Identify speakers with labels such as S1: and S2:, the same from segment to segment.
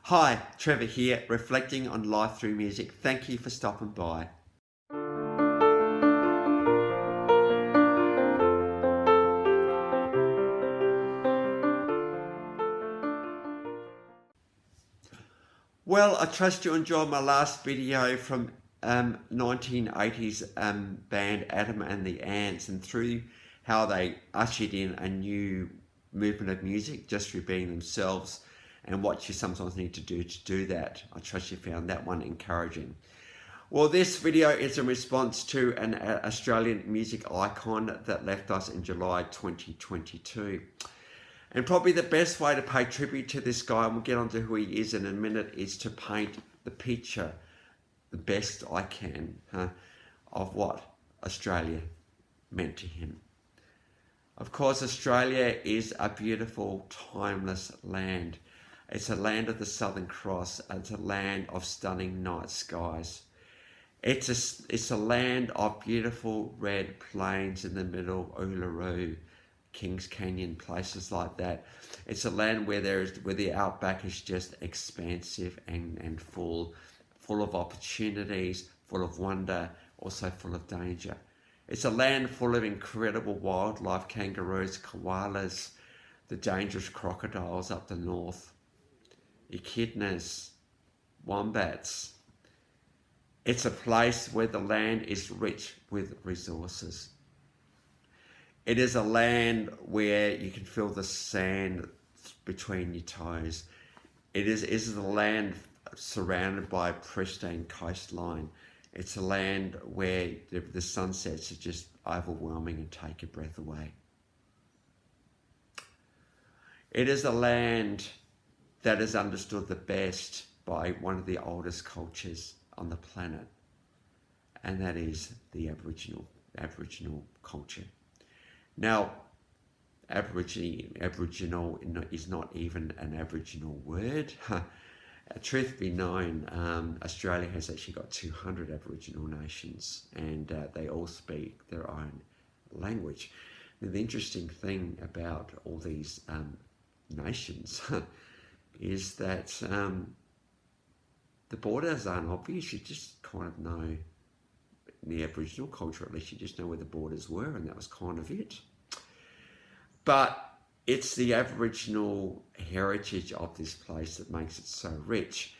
S1: Hi, Trevor here, reflecting on life through music. Thank you for stopping by. Well, I trust you enjoyed my last video from 1980s band Adam and the Ants, and through how they ushered in a new movement of music just through being themselves and what you sometimes need to do that. I trust you found that one encouraging. Well, this video is in response to an Australian music icon that left us in July 2022. And probably the best way to pay tribute to this guy, and we'll get onto who he is in a minute, is to paint the picture the best I can of what Australia meant to him. Of course, Australia is a beautiful, timeless land. It's a land of the Southern Cross. It's a land of stunning night skies. It's a land of beautiful red plains in the middle, Uluru, Kings Canyon, places like that. It's a land where the outback is just expansive and full of opportunities, full of wonder, also full of danger. It's a land full of incredible wildlife, kangaroos, koalas, the dangerous crocodiles up the north, echidnas, wombats. It's a place where the land is rich with resources. It is a land where you can feel the sand between your toes. It is a land surrounded by a pristine coastline. It's a land where the sunsets are just overwhelming and take your breath away. It is a land that is understood the best by one of the oldest cultures on the planet, and that is the Aboriginal culture. Now, Aboriginal is not even an Aboriginal word. Truth be known, Australia has actually got 200 Aboriginal nations, and they all speak their own language. Now, the interesting thing about all these nations is that the borders aren't obvious. You just kind of know, in the Aboriginal culture at least, you just know where the borders were, and that was kind of it. But it's the Aboriginal heritage of this place that makes it so rich.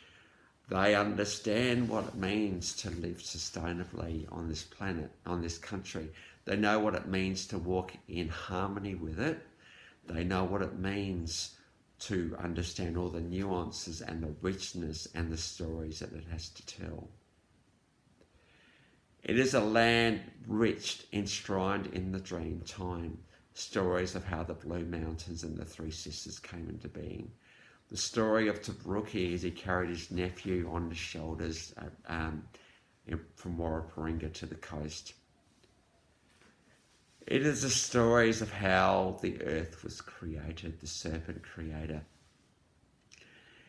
S1: They understand what it means to live sustainably on this planet, on this country. They know what it means to walk in harmony with it. They know what it means to understand all the nuances and the richness and the stories that it has to tell. It is a land rich, enshrined in the dream time. Stories of how the Blue Mountains and the Three Sisters came into being. The story of Tabruki as he carried his nephew on his shoulders from Warraparinga to the coast. It is the stories of how the earth was created, the serpent creator.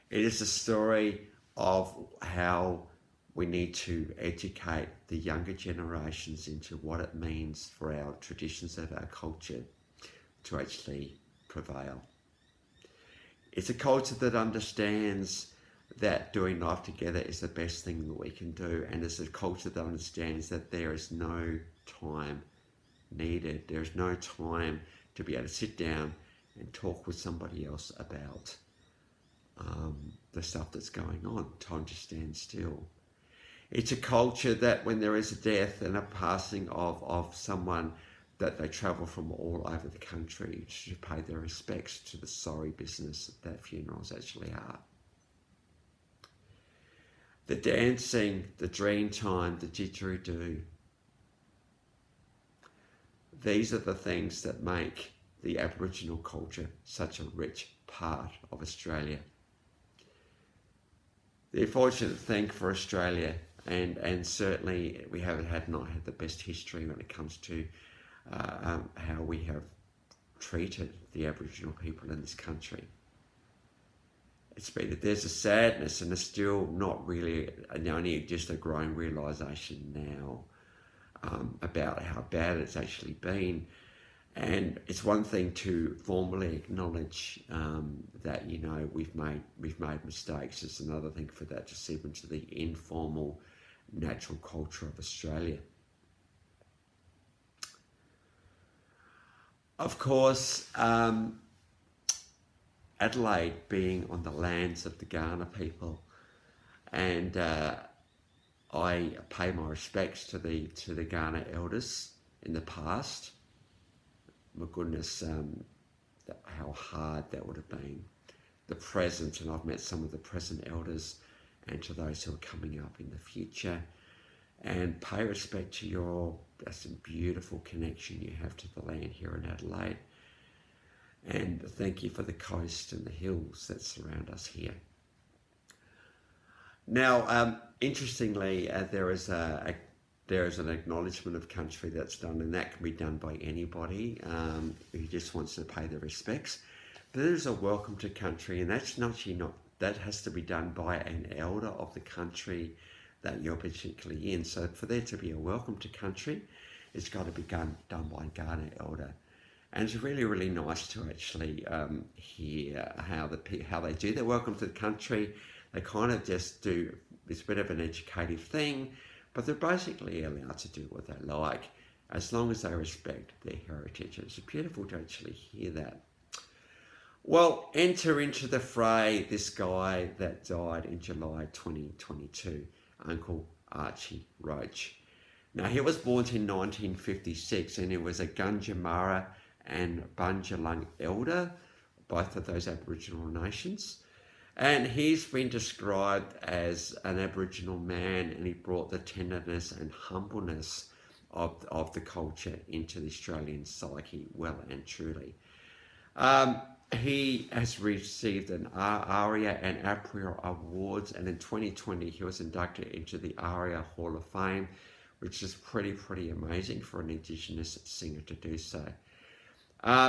S1: It is the story of how we need to educate the younger generations into what it means for our traditions of our culture to actually prevail. It's a culture that understands that doing life together is the best thing that we can do, and it's a culture that understands that there is no time needed. There is no time to be able to sit down and talk with somebody else about the stuff that's going on. Time to stand still. It's a culture that when there is a death and a passing of someone, that they travel from all over the country to pay their respects to the sorry business that funerals actually are. The dancing, the dream time, the didgeridoo. These are the things that make the Aboriginal culture such a rich part of Australia. The fortunate thing for Australia, and certainly we have not had the best history when it comes to how we have treated the Aboriginal people in this country. There's a sadness, and there's still not really, only just a growing realisation now about how bad it's actually been. And it's one thing to formally acknowledge that we've made mistakes. It's another thing for that to seep into the informal, natural culture of Australia. Of course, Adelaide being on the lands of the Kaurna people, and I pay my respects to the Kaurna elders in the past. My goodness, how hard that would have been. The present, and I've met some of the present elders, and to those who are coming up in the future, and pay respect to that's a beautiful connection you have to the land here in Adelaide. And thank you for the coast and the hills that surround us here. Now, interestingly, there is an acknowledgement of country that's done, and that can be done by anybody who just wants to pay their respects. But there's a welcome to country, and that has to be done by an elder of the country that you're particularly in. So for there to be a welcome to country, it's got to be done by a Kaurna elder. And it's really, really nice to actually hear how they do their welcome to the country. They kind of just do, it's a bit of an educative thing, but they're basically allowed to do what they like as long as they respect their heritage. And it's beautiful to actually hear that. Well, enter into the fray this guy that died in July 2022, Uncle Archie Roach. Now, he was born in 1956, and he was a Gundjamara and Bundjalung elder, both of those Aboriginal nations. And he's been described as an Aboriginal man, and he brought the tenderness and humbleness of the culture into the Australian psyche well and truly. He has received an ARIA and APRIA awards, and in 2020 he was inducted into the ARIA Hall of Fame, which is pretty amazing for an Indigenous singer to do so.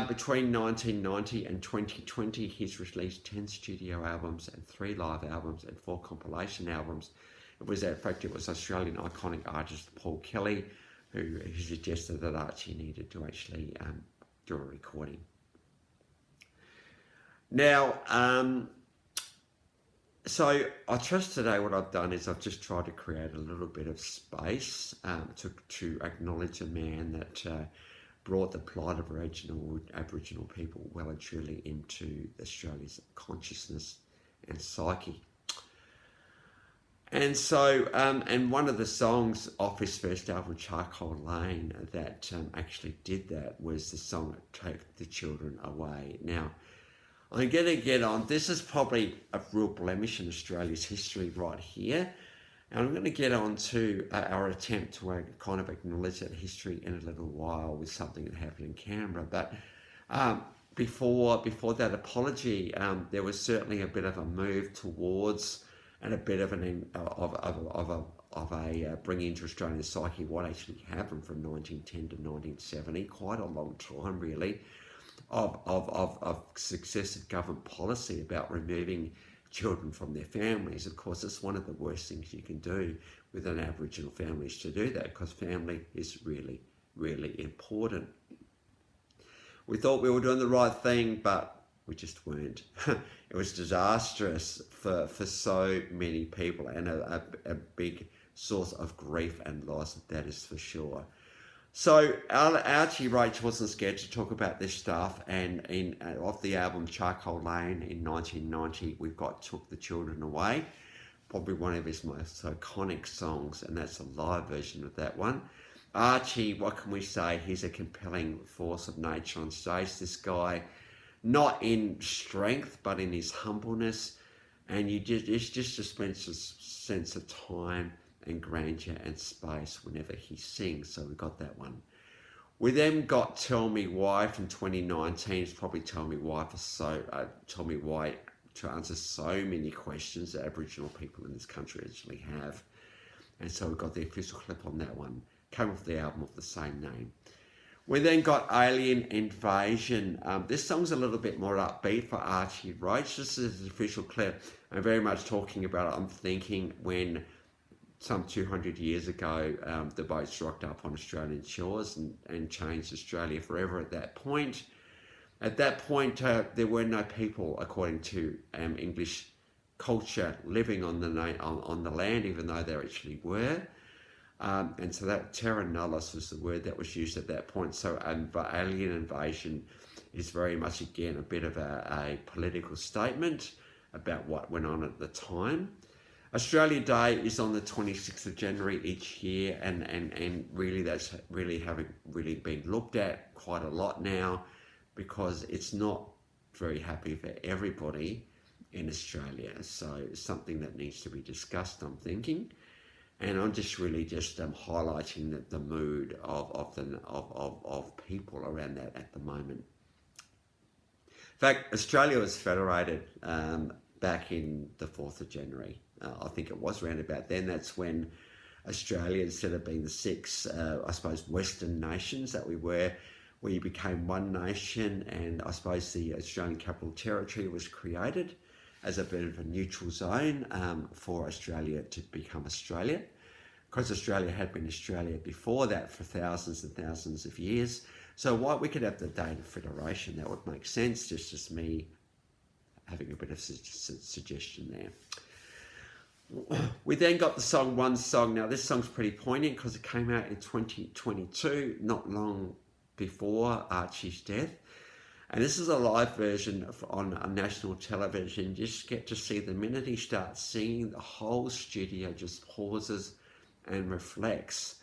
S1: Between 1990 and 2020, he's released 10 studio albums and 3 live albums and 4 compilation albums. It was Australian iconic artist Paul Kelly who suggested that Archie needed to actually do a recording. Now, so I trust today what I've done is I've just tried to create a little bit of space to acknowledge a man that brought the plight of Aboriginal people well and truly into Australia's consciousness and psyche. And so, and one of the songs off his first album, Charcoal Lane, that actually did that was the song Take the Children Away. Now, I'm going to get on, this is probably a real blemish in Australia's history right here. And I'm going to get on to our attempt to kind of acknowledge that history in a little while with something that happened in Canberra. But before that apology, there was certainly a bit of a move towards and a bit of a bringing into Australian psyche what actually happened from 1910 to 1970, quite a long time really, of successive government policy about removing children from their families. Of course, it's one of the worst things you can do with an Aboriginal family is to do that, because family is really, really important. We thought we were doing the right thing, but we just weren't. It was disastrous for so many people, and a big source of grief and loss, that is for sure. So Archie Roach wasn't scared to talk about this stuff, and off the album Charcoal Lane in 1990, we've got Took the Children Away, probably one of his most iconic songs, and that's a live version of that one. Archie, what can we say? He's a compelling force of nature on stage. This guy, not in strength, but in his humbleness, and it's just a sense of time and grandeur and space whenever he sings. So we got that one. We then got Tell Me Why from 2019. It's probably Tell Me Why to answer so many questions that Aboriginal people in this country actually have. And so we got the official clip on that one. Came off the album of the same name. We then got Alien Invasion. This song's a little bit more upbeat for Archie Roach. This is the official clip. I'm very much talking about it. I'm thinking when some 200 years ago, the boats rocked up on Australian shores and changed Australia forever at that point. At that point, there were no people, according to English culture, living on the land, even though there actually were. And so that terra nullius was the word that was used at that point. So alien invasion is very much, again, a bit of a political statement about what went on at the time. Australia Day is on the 26th of January each year, and really that's haven't been looked at quite a lot now, because it's not very happy for everybody in Australia. So it's something that needs to be discussed, I'm thinking. And I'm just highlighting the mood of people around that at the moment. In fact, Australia was federated back in the 4th of January. I think it was around about then. That's when Australia, instead of being the six, I suppose, Western nations that we were, we became one nation, and I suppose the Australian Capital Territory was created as a bit of a neutral zone for Australia to become Australia. Because Australia had been Australia before that for thousands and thousands of years. So why we could have the date of federation, that would make sense, just me having a bit of suggestion there. We then got the song One Song. Now this song's pretty poignant because it came out in 2022, not long before Archie's death. And this is a live version on national television. You just get to see the minute he starts singing, the whole studio just pauses and reflects.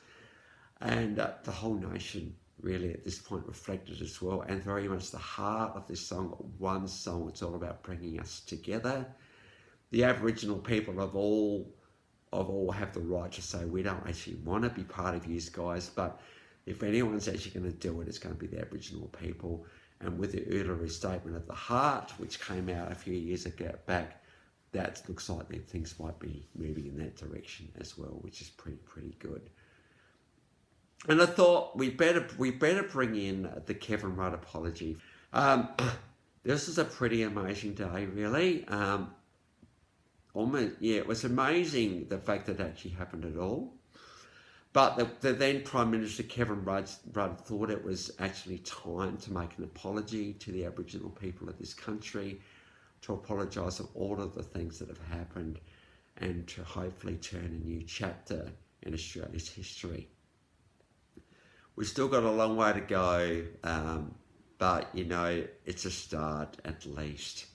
S1: And the whole nation really at this point reflected as well. And very much the heart of this song, One Song, it's all about bringing us together. The Aboriginal people of all have the right to say, we don't actually want to be part of you guys, but if anyone's actually going to do it, it's going to be the Aboriginal people. And with the Uluru Statement of the Heart, which came out a few years back, that looks like things might be moving in that direction as well, which is pretty good. And I thought we better bring in the Kevin Rudd apology. This is a pretty amazing day, really. It was amazing the fact that actually happened at all. But the then Prime Minister Kevin Rudd thought it was actually time to make an apology to the Aboriginal people of this country, to apologise for all of the things that have happened, and to hopefully turn a new chapter in Australia's history. We've still got a long way to go, but it's a start at least.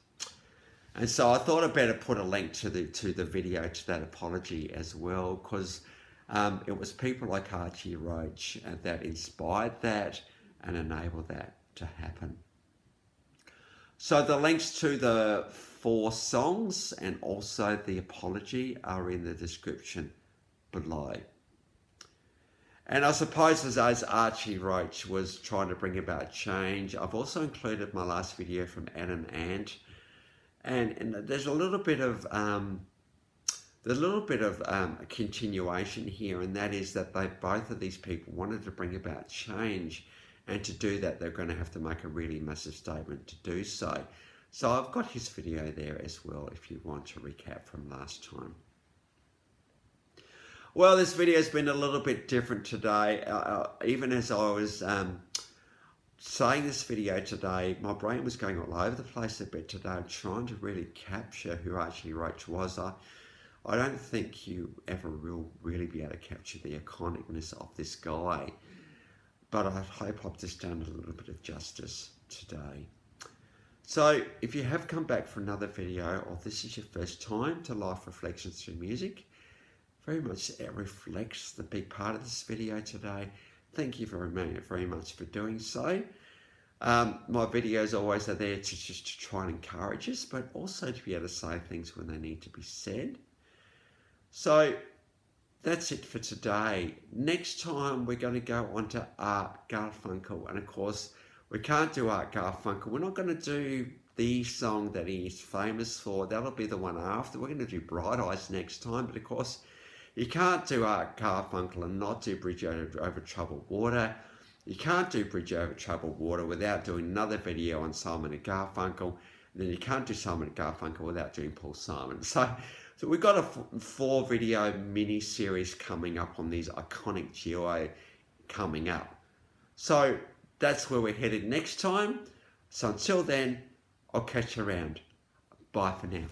S1: And so I thought I'd better put a link to the video to that apology as well, because it was people like Archie Roach that inspired that and enabled that to happen. So the links to the 4 songs and also the apology are in the description below. And I suppose as Archie Roach was trying to bring about change, I've also included my last video from Adam Ant, and there's a little bit of a continuation here, and that is that both of these people wanted to bring about change, and to do that they're going to have to make a really massive statement to do so. So I've got his video there as well if you want to recap from last time. Well, this video's been a little bit different today. Even as I was saying this video today, my brain was going all over the place a bit today, trying to really capture who Archie Roach was. I don't think you ever will really be able to capture the iconicness of this guy, but I hope I've just done a little bit of justice today. So if you have come back for another video, or this is your first time to Life Reflections Through Music, very much it reflects the big part of this video today. Thank you very much for doing so. My videos always are there to try and encourage us, but also to be able to say things when they need to be said. So that's it for today. Next time we're going to go on to Art Garfunkel, and of course we can't do Art Garfunkel. We're not going to do the song that he's famous for. That'll be the one after. We're going to do Bright Eyes next time, but of course you can't do Art Garfunkel and not do Bridge Over Troubled Water. You can't do Bridge Over Troubled Water without doing another video on Simon and Garfunkel. And then you can't do Simon and Garfunkel without doing Paul Simon. So So we've got a 4 video mini series coming up on these iconic duo coming up. So that's where we're headed next time. So until then, I'll catch you around. Bye for now.